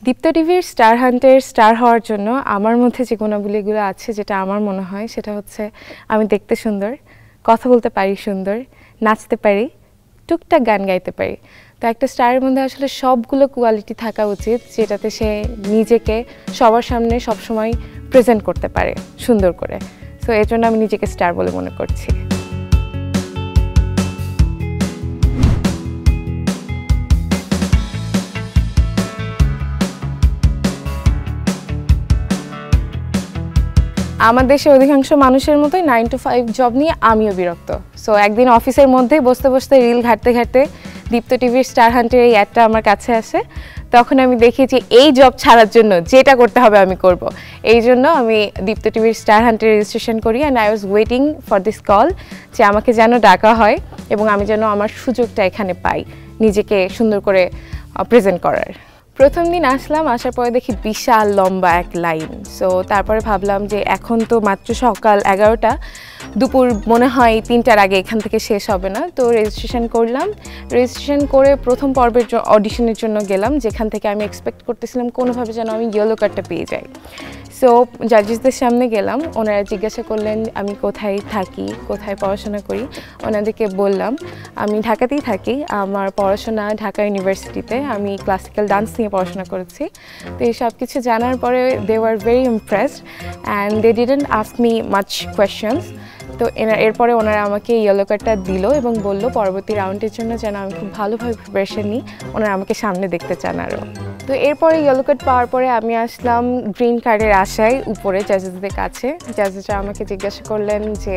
দীপ্ত টিভির star হান্টের star হওয়ার জন্য আমার মধ্যে যে গুণাবলীগুলো আছে যেটা আমার মনে হয় সেটা হচ্ছে আমি দেখতে সুন্দর, কথা বলতে পারি সুন্দর, নাচতে পারি, টুকটাক গান গাইতে পারি। তো একটা স্টারের মধ্যে আসলে সবগুলো কোয়ালিটি থাকা উচিত যেটাতে সে নিজেকে সবার সামনে সবসময় প্রেজেন্ট করতে পারে সুন্দর করে। সো এর জন্য আমি নিজেকে স্টার বলে মনে করছি। আমার দেশে অধিকাংশ মানুষের মতোই 9 to 5 জব নিয়ে আমিও বিরক্ত। সো একদিন অফিসের মধ্যেই বসতে বসতে রিল ঘাটতে ঘাটতে দীপ্ত টিভির স্টার হান্টের এই অ্যাডটা আমার কাছে আসে। তখন আমি দেখি যে এই জব ছাড়ার জন্য যেটা করতে হবে আমি করব। এই জন্য আমি দীপ্ত টিভির স্টার হান্টে রেজিস্ট্রেশন করি and I was waiting for this call যে আমাকে যেন ডাকা হয় এবং আমি যেন আমার সুযোগটা এখানে পাই নিজেকে সুন্দর করে প্রেজেন্ট করার। প্রথম দিন আসলাম, আসার পরে দেখি বিশাল লম্বা এক লাইন। সো তারপরে ভাবলাম যে এখন তো মাত্র সকাল 11টা, দুপুর মনে হয় 3টার আগে এখান থেকে শেষ হবে না। তো রেজিস্ট্রেশন করলাম। রেজিস্ট্রেশন করে প্রথম পর্বের অডিশনের জন্য গেলাম, যেখান থেকে আমি এক্সপেক্ট করতেছিলাম কোনোভাবে যেন আমি ইয়েলো কার্ডটা পেয়ে যাই। সো জাজেসদের সামনে গেলাম, ওনারা জিজ্ঞাসা করলেন আমি কোথায় থাকি, কোথায় পড়াশোনা করি। ওনাদেরকে বললাম আমি ঢাকাতেই থাকি, আমার পড়াশোনা ঢাকা ইউনিভার্সিটিতে, আমি ক্লাসিক্যাল ডান্স নিয়ে পড়াশোনা করেছি। তো এই সব কিছু জানার পরে they were very impressed and they didn't ask me much questions. তো এরপরে ওনারা আমাকে ইয়েলো কার্ডটা দিল এবং বললো পরবর্তী রাউন্ডের জন্য যেন আমি খুব ভালোভাবে প্রিপারেশন নিই, ওনারা আমাকে সামনে দেখতে চান আরও। তো এরপরে ইয়েলো কার্ড পাওয়ার পরে আমি আসলাম গ্রিন কার্ডের আশায় উপরে জাজেসদের কাছে। জাজেসরা আমাকে জিজ্ঞাসা করলেন যে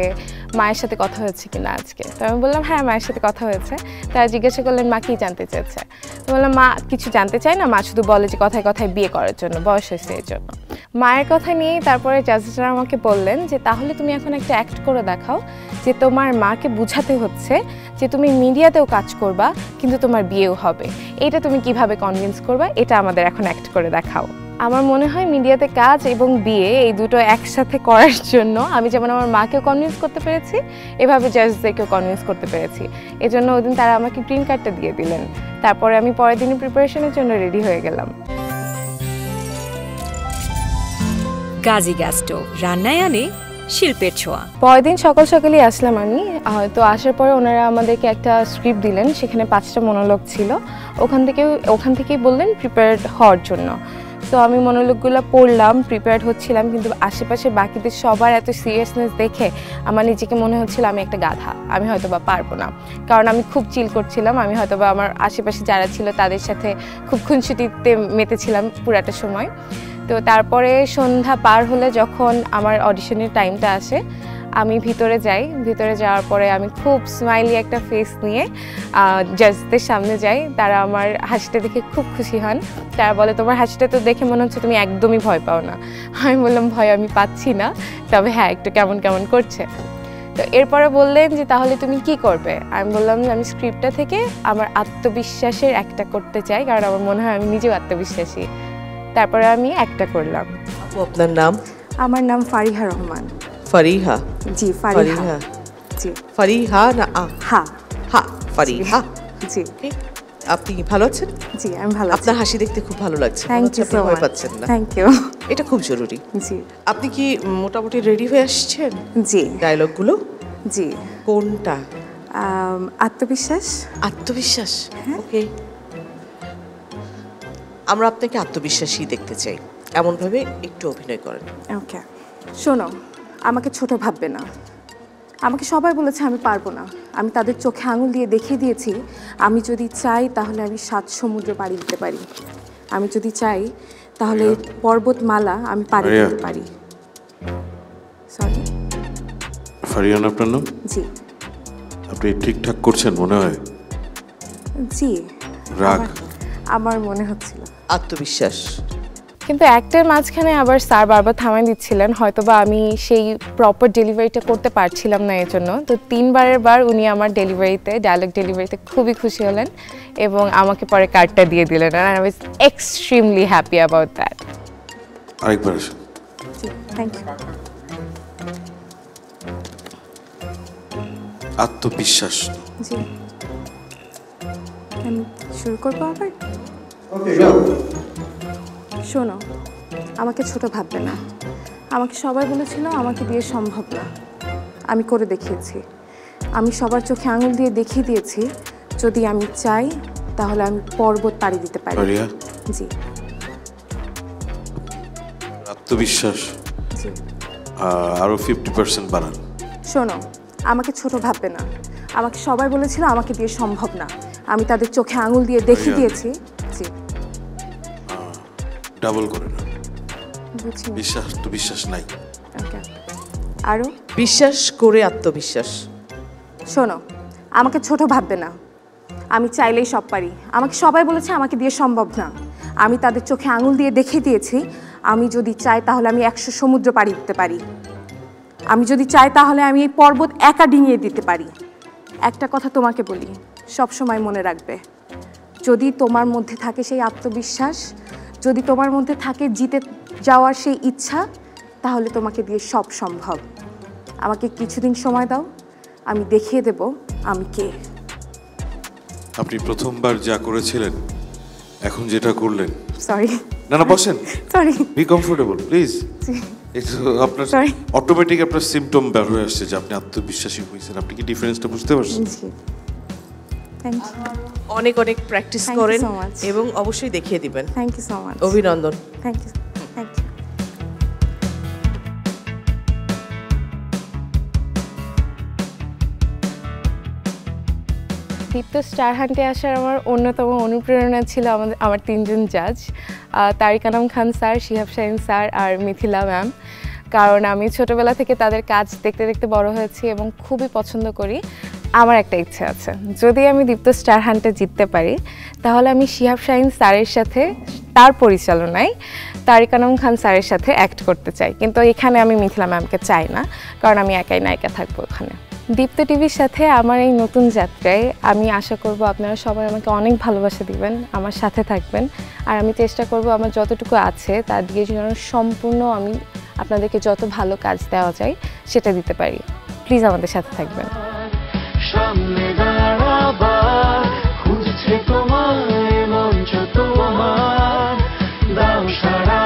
মায়ের সাথে কথা হয়েছে কিনা আজকে। তো আমি বললাম হ্যাঁ মায়ের সাথে কথা হয়েছে। তারা জিজ্ঞাসা করলেন মা কী জানতে চেয়েছে। তো বললাম মা কিছু জানতে চায় না, মা শুধু বলে যে কথায় কথায় বিয়ে করার জন্য, বয়স হয়েছে এর জন্য। মায়ের কথা নিয়েই তারপরে জাজেসরা আমাকে বললেন যে তাহলে তুমি এখন একটা অ্যাক্ট করে দেখাও যে তোমার মাকে বুঝাতে হচ্ছে যে তুমি মিডিয়াতেও কাজ করবা কিন্তু তোমার বিয়েও হবে, এটা তুমি কিভাবে কনভিন্স করবা, এটা আমাদের এখন অ্যাক্ট করে দেখাও। আমার মনে হয় মিডিয়াতে কাজ এবং বিয়ে এই দুটো একসাথে করার জন্য আমি যেমন আমার মাকেও কনভিন্স করতে পেরেছি, এভাবে জাজদেরকেও কনভিন্স করতে পেরেছি। এজন্য ওই দিন তারা আমাকে গ্রিন কার্ডটা দিয়ে দিলেন। তারপরে আমি পরের দিনের প্রিপারেশনের জন্য রেডি হয়ে গেলাম। গাজী গ্যাস স্টোভ রান্নায় আনে শিল্পের ছোঁয়া। পরের দিন সকাল সকালই আসলাম আমি। তো আসার পরে ওনারা আমাদেরকে একটা স্ক্রিপ্ট দিলেন, সেখানে 5টা মনোলগ ছিল। ওখান থেকেই বললেন প্রিপেয়ার্ড হওয়ার জন্য। তো আমি মনোলগগুলো পড়লাম, প্রিপেয়ার্ড হচ্ছিলাম, কিন্তু আশেপাশে বাকিদের সবার এত সিরিয়াসনেস দেখে আমার নিজেকে মনে হচ্ছিল আমি একটা গাধা, আমি হয়তো বা পারবো না। কারণ আমি খুব চিল করছিলাম, আমি হয়তো বা আমার আশেপাশে যারা ছিল তাদের সাথে খুব খুনসুটিতে মেতেছিলাম পুরাটা সময়। তো তারপরে সন্ধ্যা পার হলে যখন আমার অডিশনের টাইমটা আসে আমি ভিতরে যাই। ভিতরে যাওয়ার পরে আমি খুব স্মাইলি একটা ফেস নিয়ে জাজদের সামনে যাই। তারা আমার হাসিটা দেখে খুব খুশি হন। তারা বলে তোমার হাসিটা তো দেখে মনে হচ্ছে তুমি একদমই ভয় পাও না। আমি বললাম ভয় আমি পাচ্ছি না, তবে হ্যাঁ একটু কেমন কেমন করছে। তো এরপরে বললেন যে তাহলে তুমি কি করবে। আমি বললাম আমি স্ক্রিপ্টটা থেকে আমার আত্মবিশ্বাসের একটা করতে চাই, কারণ আমার মনে হয় আমি নিজেও আত্মবিশ্বাসী। তারপরে আমি একটা করলাম। আপনার নাম? আমার নাম ফারিহা রহমান। ফারিহা? জি ফারিহা। জি ফারিহা না হা হা ফারিহা। জি আপনি ভালো আছেন? জি আমি ভালো আছি। আপনার হাসি দেখতে খুব ভালো লাগছে। Thank you so much. পাচ্ছেন না? Thank you. এটা খুব জরুরি। জি আপনি কি মোটামুটি রেডি হয়ে আসছেন? জি ডায়লগগুলো? জি কোনটা? আত্মবিশ্বাস। আত্মবিশ্বাস? ওকে, আমরা আপনাকে আত্মবিশ্বাসী দেখতে চাই, এমনভাবে একটু অভিনয় করেন। ওকে শোনো, আমাকে ছোট ভাববে না। আমাকে সবাই বলেছে আমি পারবো না। আমি তাদের চোখে আঙুল দিয়ে দেখিয়ে দিয়েছি আমি যদি চাই তাহলে আমি 7 সমুদ্র পাড়ি দিতে পারি। আমি যদি চাই তাহলে পর্বতমালা আমি পাড়ি দিতে পারি। সরি ফারিয়ান আপনার নাম? জি। আপনি ঠিকঠাক করছেন মনে হয়? জি রাগ আমার মনে হচ্ছিল। আত্মবিশ্বাস। কিন্তু একটার মাঝখানে আবার স্যার বারবার থামাই দিচ্ছিলেন, হয়তোবা আমি সেই প্রপার ডেলিভারিটা করতে পারছিলাম না এর জন্য। তো 3বারের বার উনি আমার ডায়লগ ডেলিভারিতে খুবই খুশি হলেন এবং আমাকে পরে কার্ডটা দিয়ে দিলেন। আর I was extremely happy about that. আরেকবার আসুন। Thank you. আত্মবিশ্বাস। জি আমি শুরু করবো আবার। ওকে শোনো, আমাকে ছোট ভাববে না। আমাকে সবাই বলেছিল আমাকে দিয়ে সম্ভব না, আমি করে দেখিয়েছি। আমি সবার চোখে আঙুল দিয়ে দেখিয়ে দিয়েছি যদি আমি চাই তাহলে আমি পর্বত পাড়ি দিতে পারি। আরিয়া, জি আত্মবিশ্বাস জি। আরো 50% বাড়ান। শোনো, আমাকে ছোট ভাববে না। আমাকে সবাই বলেছিল আমাকে দিয়ে সম্ভব না, আমি তাদের চোখে আঙুল দিয়ে দেখিয়ে দিয়েছি। জি ডাবল করে না, বুঝছি। বিশ্বাস তো বিশ্বাস নাই। ওকে, আরও বিশ্বাস করে আত্মবিশ্বাস। শোনো, আমাকে ছোট ভাববে না। আমি চাইলেই সব পারি। আমাকে সবাই বলেছে আমাকে দিয়ে সম্ভব না, আমি তাদের চোখে আঙুল দিয়ে দেখিয়ে দিয়েছি আমি যদি চাই তাহলে আমি 100 সমুদ্র পাড়ি দিতে পারি। আমি যদি চাই তাহলে আমি এই পর্বত একা ডিঙিয়ে দিতে পারি। একটা কথা তোমাকে বলি, সব সময় মনে রাখবে, যদি তোমার মধ্যে থাকে সেই আত্মবিশ্বাস, যদি তোমার মধ্যে থাকে জিতে যাওয়ার সেই ইচ্ছা, তাহলে তোমাকে দিয়ে সব সম্ভব। আমাকে কিছুদিন সময় দাও, আমি দেখিয়ে দেব আমি কে। আপনি প্রথমবার যা করেছিলেন, এখন যেটা করলেন। সরি না না, বসেন, সরি বি কমফোর্টেবল প্লিজ। একটু আপনার Sorry. অটোমেটিক আপনার সিমটম বের হয়ে আসছে যে আপনি আত্মবিশ্বাসী হয়েছেন। আপনি কি ডিফারেন্সটা বুঝতে পারছেন? জি, থ্যাংক ইউ, অনেক অনেক প্র্যাকটিস Thank you করেন so much. এবং অবশ্যই দেখিয়ে দিবেন। থ্যাংক ইউ সো মাচ, অভিনন্দন। Thank you, thank you. Deepto star হান্টে আসার আমার অন্যতম অনুপ্রেরণা ছিল আমার 3 জন জাজ, তারিক আনাম খান স্যার, শিহাব শাহিন স্যার আর মিথিলা ম্যাম। কারণ আমি ছোটোবেলা থেকে তাদের কাজ দেখতে দেখতে বড় হয়েছি এবং খুবই পছন্দ করি। আমার একটা ইচ্ছে আছে, যদি আমি দীপ্ত স্টার হান্টে জিততে পারি তাহলে আমি শিহাব শাহিন স্যারের সাথে তার পরিচালনায় তারিক আনাম খান স্যারের সাথে অ্যাক্ট করতে চাই। কিন্তু এখানে আমি মিথিলা ম্যামকে চাই না, কারণ আমি একাই নায়িকা থাকবো ওখানে। দীপ্ত টিভির সাথে আমার এই নতুন যাত্রায় আমি আশা করব আপনারা সবাই আমাকে অনেক ভালোবাসা দিবেন, আমার সাথে থাকবেন। আর আমি চেষ্টা করব আমার যতটুকু আছে তার দিয়ে যেন সম্পূর্ণ আমি আপনাদেরকে যত ভালো কাজ দেওয়া যায় সেটা দিতে পারি। প্লিজ আমাদের সাথে থাকবেন। সামনে দাঁড়াবার খুঁজছে তোমায় মঞ্চ তোমার, দাও সারা